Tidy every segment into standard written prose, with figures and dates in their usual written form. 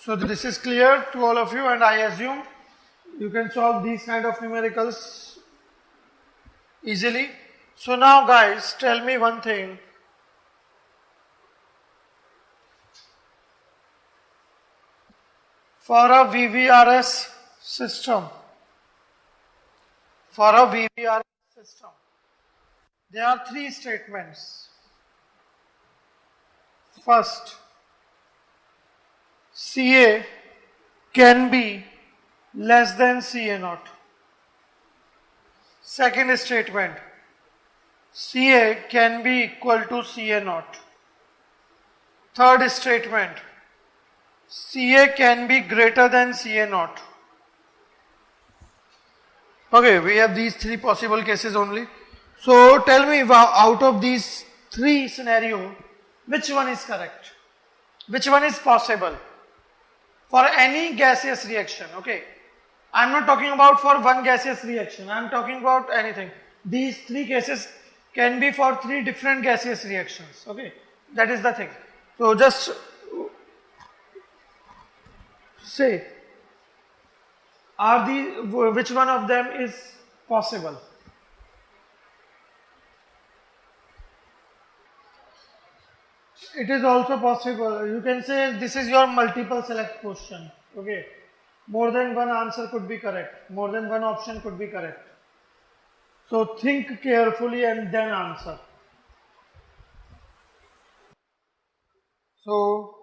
So this is clear to all of you, and I assume you can solve these kind of numericals easily. So now guys, tell me one thing. For a VVRS system, there are three statements. First, CA can be less than CA naught. Second statement, CA can be equal to CA naught. Third statement, CA can be greater than CA naught. Okay, we have these three possible cases only. So tell me, out of these three scenarios, which one is correct? Which one is possible? For any gaseous reaction, okay. I am not talking about for one gaseous reaction, I am talking about anything. These three cases can be for three different gaseous reactions, okay. That is the thing. So just say, which one of them is possible? It is also possible. You can say this is your multiple select question. Okay. More than one answer could be correct. More than one option could be correct. So think carefully and then answer. So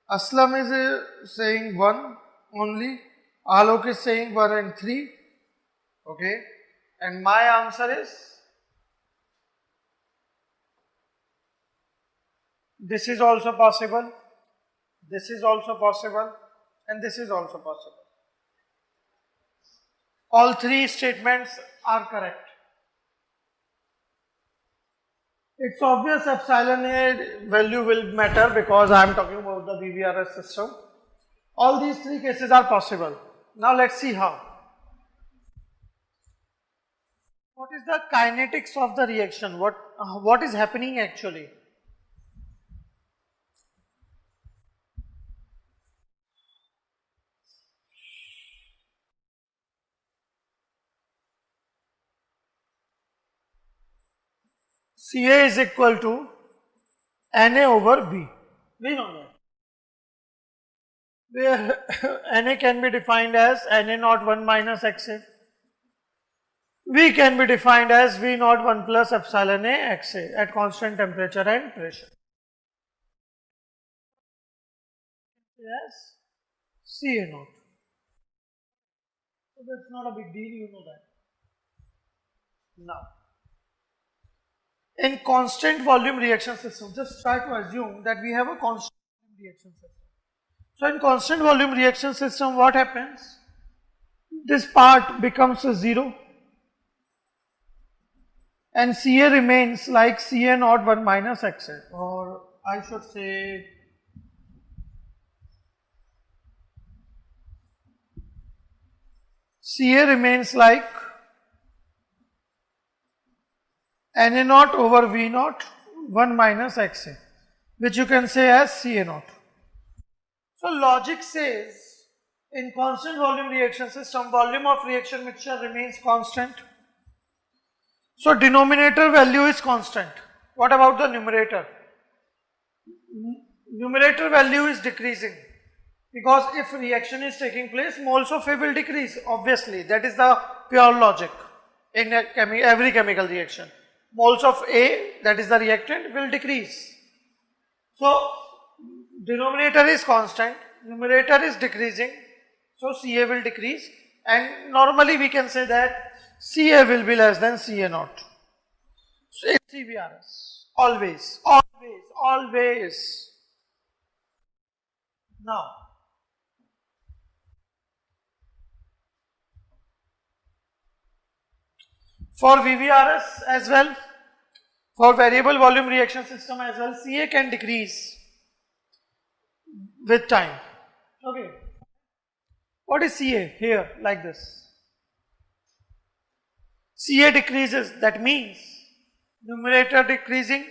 Aslam is saying 1 only. Alok is saying 1 and 3. Okay. And my answer is, this is also possible, this is also possible, and this is also possible. All three statements are correct. It's obvious epsilon A value will matter because I am talking about the VVRS system. All these three cases are possible. Now let's see how. What is the kinetics of the reaction? What is happening actually? CA is equal to Na over V. We know that. Where Na can be defined as Na naught 1 minus Xa. V can be defined as V naught 1 plus epsilon A Xa at constant temperature and pressure. Yes, Ca naught. So that's not a big deal, you know that. Now, in constant volume reaction system, just try to assume that we have a constant volume reaction system. So in constant volume reaction system, what happens? This part becomes a 0 and Ca remains like Ca naught 1 minus Xa, or I should say Ca remains like Na naught over V naught 1 minus Xa, which you can say as Ca naught. So logic says in constant volume reaction system, volume of reaction mixture remains constant. So denominator value is constant. What about the numerator? Numerator value is decreasing because if reaction is taking place, moles of A will decrease, obviously. That is the pure logic in every chemical reaction. Moles of A, that is the reactant, will decrease. So denominator is constant, numerator is decreasing, so Ca will decrease, and normally we can say that Ca will be less than Ca naught. So it's CVRS, always. Now, for VVRS as well, for variable volume reaction system as well, Ca can decrease with time. Okay. What is Ca here, like this? Ca decreases, that means numerator decreasing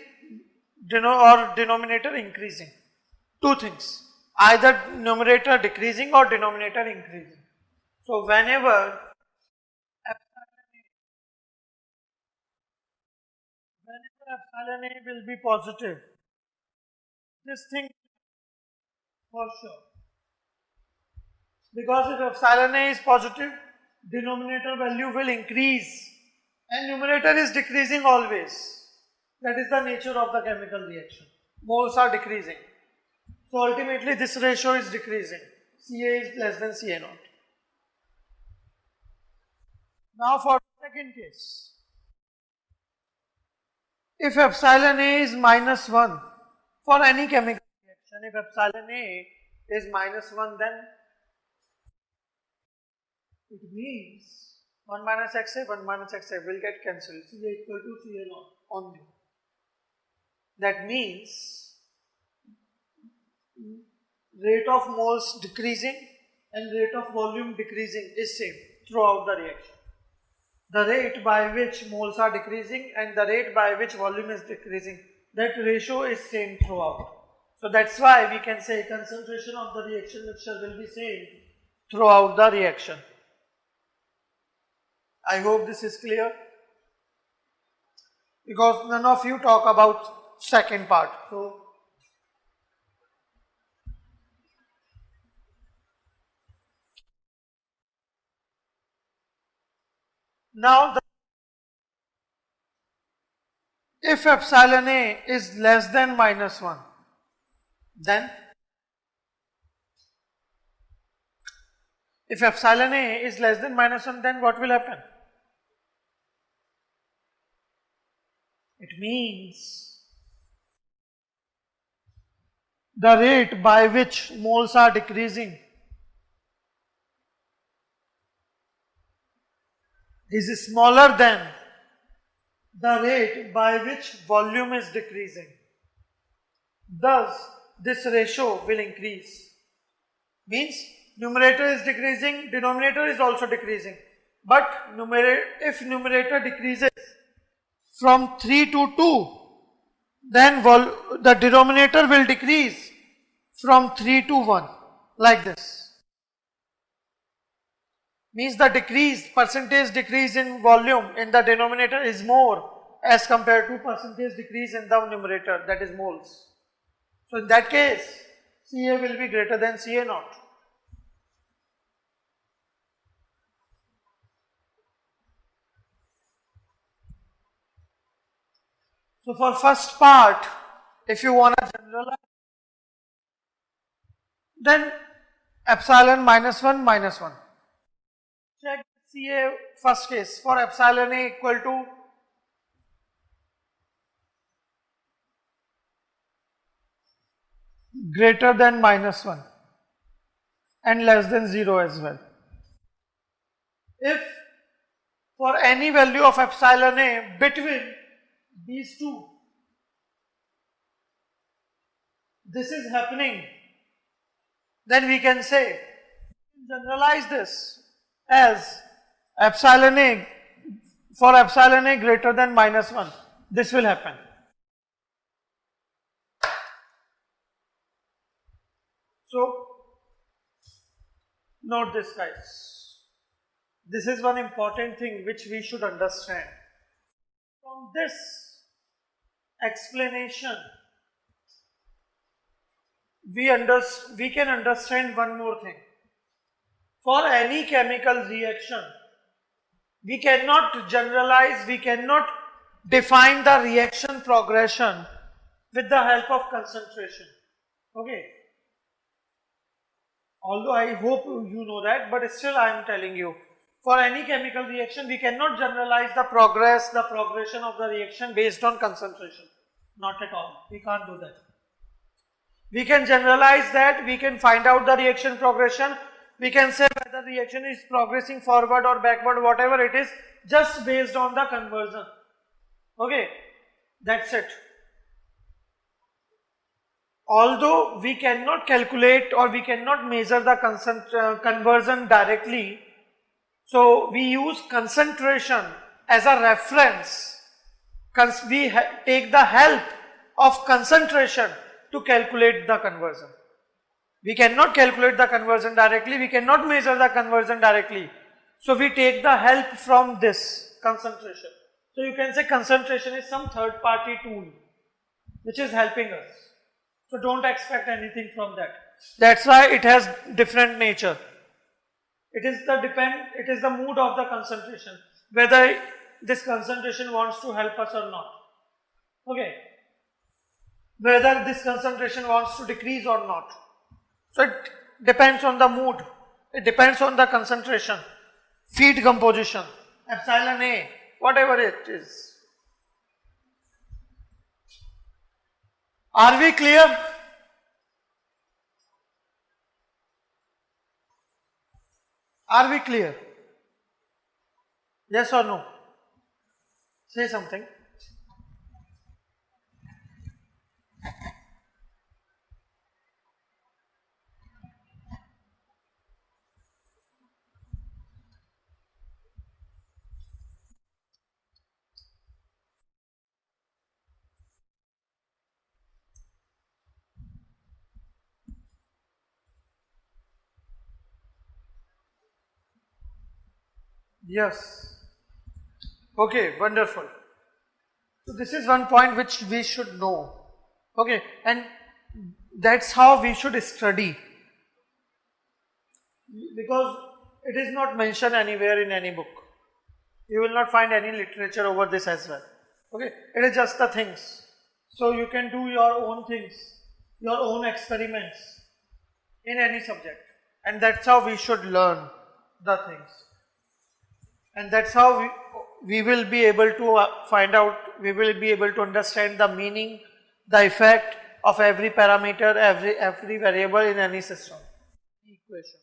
or denominator increasing. Two things. either numerator decreasing or denominator increasing. So whenever epsilon A will be positive, this thing for sure. Because if epsilon A is positive, denominator value will increase and numerator is decreasing always. That is the nature of the chemical reaction. Moles are decreasing. So ultimately this ratio is decreasing. Ca is less than Ca naught. Now for the second case. If epsilon A is minus 1 for any chemical reaction, if epsilon A is minus 1, then it means 1 minus Xa, 1 minus Xa will get cancelled. Ca equal to Ca naught only. That means rate of moles decreasing and rate of volume decreasing is same throughout the reaction. The rate by which moles are decreasing and the rate by which volume is decreasing, that ratio is same throughout. So that's why we can say concentration of the reaction mixture will be same throughout the reaction. I hope this is clear, because none of you talk about second part. So now if epsilon A is less than minus 1, then if epsilon A is less than minus 1, then what will happen? It means the rate by which moles are decreasing is smaller than the rate by which volume is decreasing. Thus, this ratio will increase. Means numerator is decreasing, denominator is also decreasing. But if numerator decreases from 3 to 2, then the denominator will decrease from 3 to 1, like this. Means the percentage decrease in volume in the denominator is more as compared to percentage decrease in the numerator, that is moles. So in that case, Ca will be greater than Ca naught. So for first part, if you want to generalize, then epsilon minus 1 minus 1. Check Ca first case for epsilon A equal to greater than minus 1 and less than 0 as well. If for any value of epsilon A between these two, this is happening, then we can say, generalize this as epsilon A, for epsilon A greater than minus 1, this will happen. So, note this guys. This is one important thing which we should understand. From this explanation, we can understand one more thing. For any chemical reaction, we cannot generalize, we cannot define the reaction progression with the help of concentration. Okay. Although I hope you know that, but still I am telling you. For any chemical reaction, we cannot generalize the progression of the reaction based on concentration. Not at all. We can't do that. We can generalize that, we can find out the reaction progression, we can say whether the reaction is progressing forward or backward, whatever it is, just based on the conversion. Okay, that's it. Although we cannot calculate or we cannot measure the conversion directly, so we use concentration as a reference. We take the help of concentration to calculate the conversion. We cannot calculate the conversion directly, we cannot measure the conversion directly. So we take the help from this concentration. So you can say concentration is some third party tool which is helping us. So don't expect anything from that. That's why it has different nature. It is the mood of the concentration, whether this concentration wants to help us or not. Okay. Whether this concentration wants to decrease or not. So it depends on the mood. It depends on the concentration, feed composition, epsilon A, whatever it is. Are we clear? Are we clear? Yes or no? Say something. Yes. Okay, wonderful. So this is one point which we should know. Okay, and that's how we should study. Because it is not mentioned anywhere in any book. You will not find any literature over this as well. Okay, it is just the things. So you can do your own things, your own experiments in any subject. And that's how we should learn the things. And that's how we will be able to find out, we will be able to understand the meaning, the effect of every parameter, every variable in any system equation.